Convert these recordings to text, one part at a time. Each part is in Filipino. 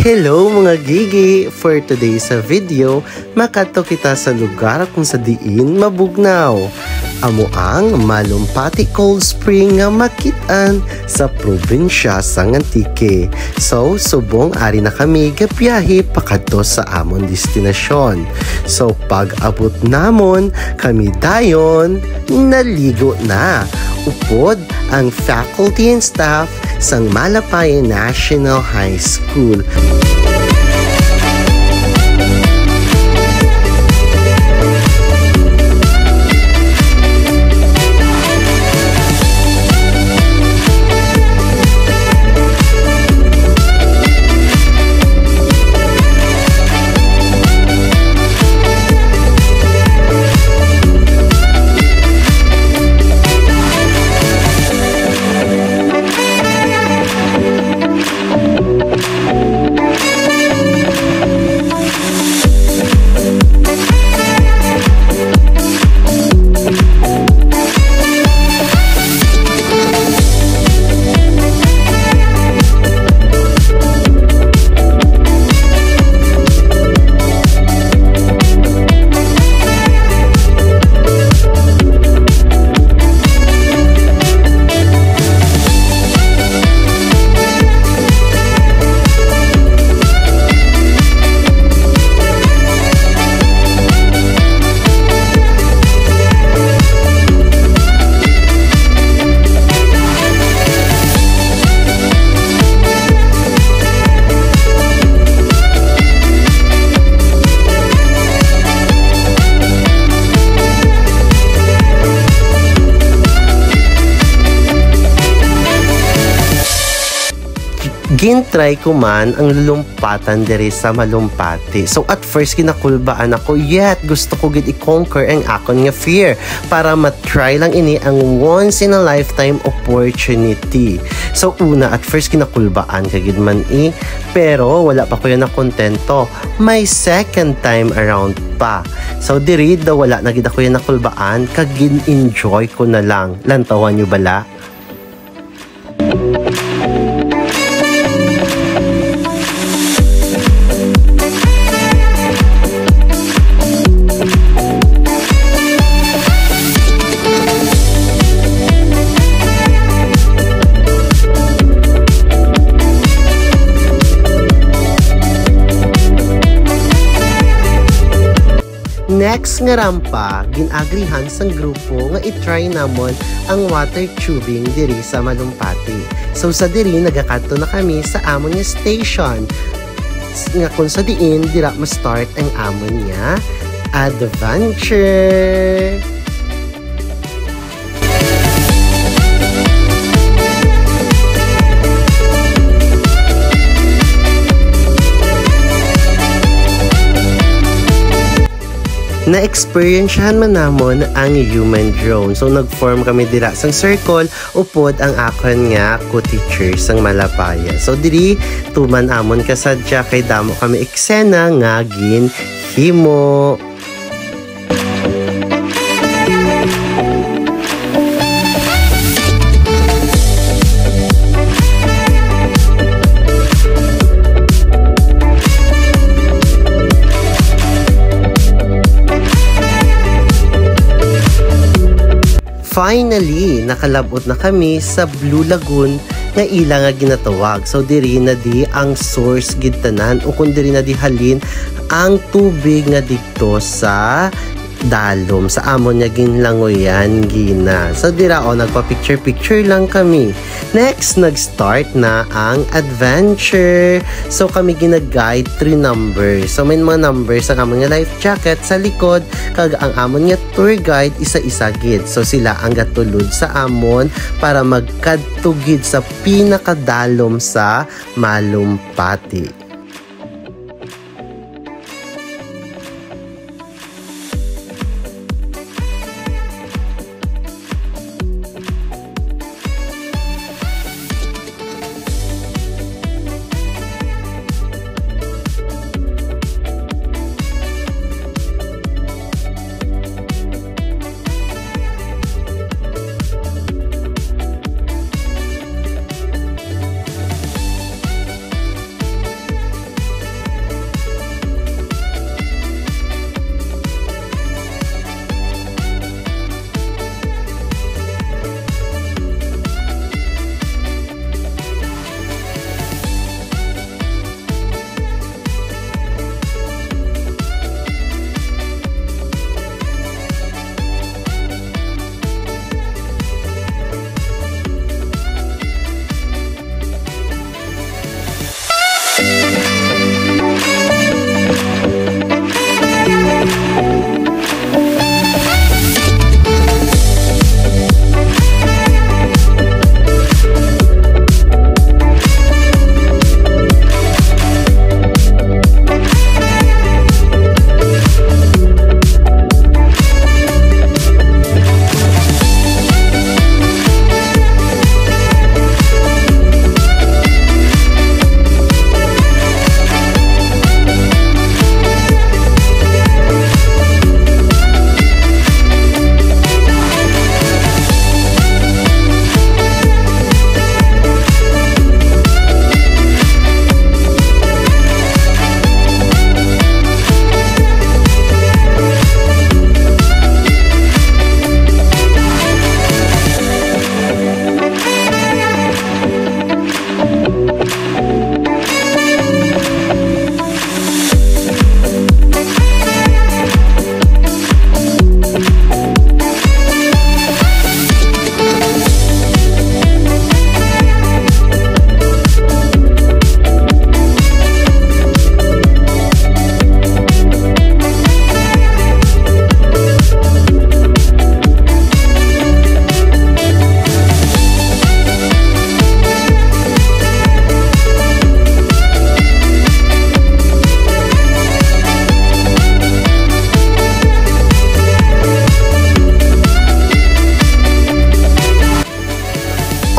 Hello mga gigi! For today's video, makato kita sa lugar kung sa diin mabugnaw. Amo ang Malumpati Cold Spring nga makitaan sa probinsya sang Antique. So, subong ari na kami gabiyahe pakadto sa amon destinasyon. So, pag abot namon, kami dayon naligo na. Upod ang faculty and staff sang Malapayan National High School. Gintry ko man ang lulumpatan diri sa Malumpati. So at first kinakulbaan ako, yet gusto ko gid i-conquer ang akon nga fear para matry lang ini ang once in a lifetime opportunity. So una at first kinakulbaan kagid man pero wala pa ko yan na kontento. May second time around pa. So diri daw wala na gid ako yan nakulbaan, kagid enjoy ko na lang. Lantawan nyo bala? Next nga rampa, ginagrihan sang grupo nga i-try namon ang water tubing diri sa Malumpati. So sa diri nagakadto na kami sa amon nga station. Nga kung sa diin dira ma-start ang amon nga adventure. Na-experiensyahan man namon ang human drone. So nag-form kami dira sang circle upod ang akon nga co-teacher sang Malapaya. So diri tuman amon kasadya kay damo kami eksena nga ginhimo. Finally, nakalabot na kami sa Blue Lagoon nga ila nga ginatawag. So diri na di ang source gid tanan o kun diri na di halin ang tubig nga didto sa dalom sa amon nga ginlangoyan gina. So dira nagpa-picture lang kami. Next, nag-start na ang adventure. So kami gina-guide 3 numbers. So may mga numbers sa amon nga life jacket sa likod kag ang amon nga tour guide isa-isa gid. So sila ang gatulod sa amon para magkadtugid sa pinakadalom sa Malumpati.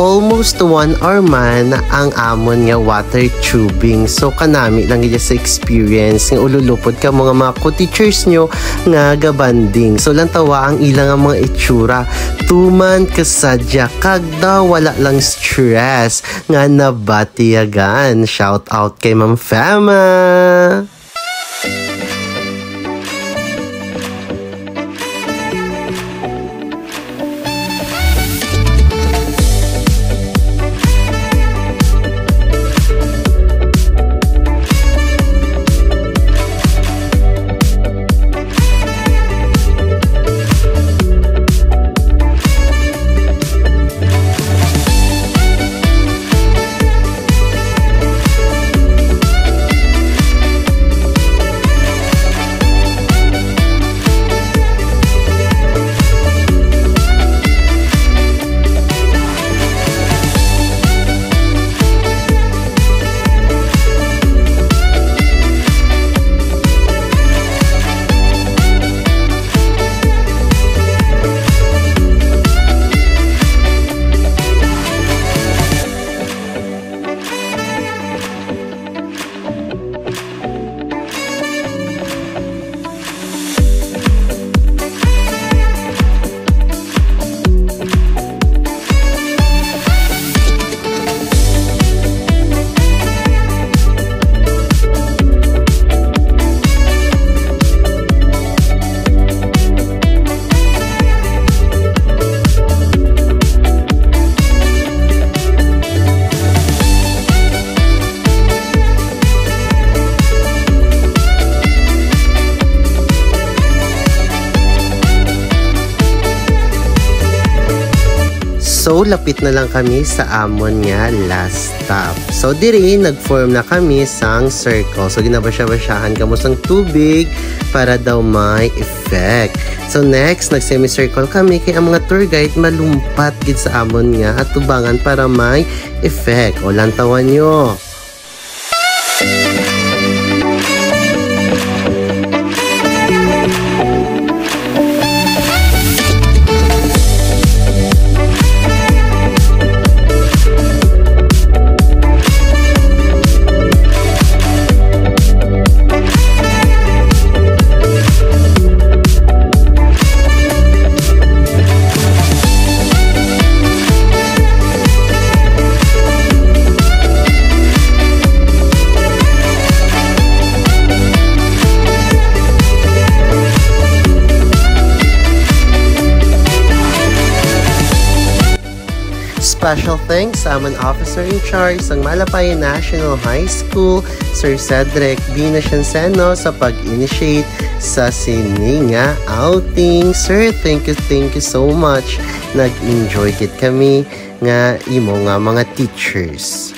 almost 1 hour man ang amon nga water tubing. So kanami lang iya sa experience nga ululupod ka mga co-teachers nyo nga gabanding. So lang tawa ang ilang nga mga itsura. Tuman kasadya kagda wala lang stress nga nabatiyagan. Shout out kay Ma'am Fema. So, lapit na lang kami sa amon nga last stop. So, diri, nag-form na kami sang circle. So, ginabasya-basyahan kamo sang tubig para daw may effect. So, next, nag-semicircle kami kay ang mga tour guide malumpat gid sa amon nga at tubangan para may effect. O, lantawan nyo. Special thanks sa amon officer in charge ng Malapayan National High School, Sir Cedric B. Nascianceno sa pag-initiate sa sininga outing. Sir, thank you so much. Nag-enjoy kit kami nga imo nga mga teachers.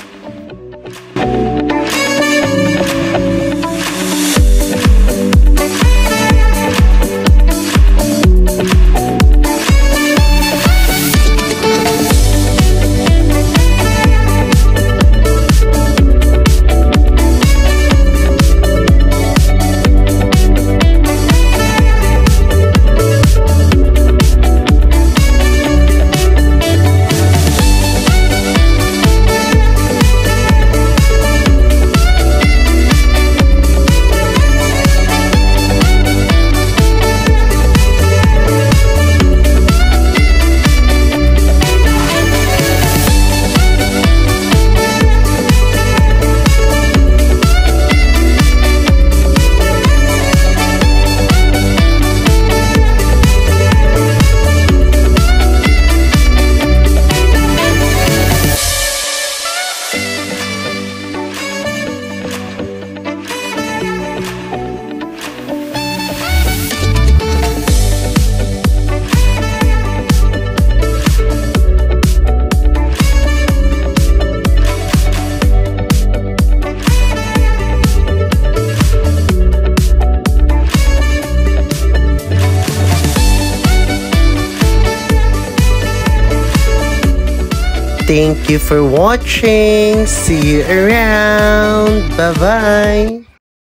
Thank you for watching. See you around. Bye-bye.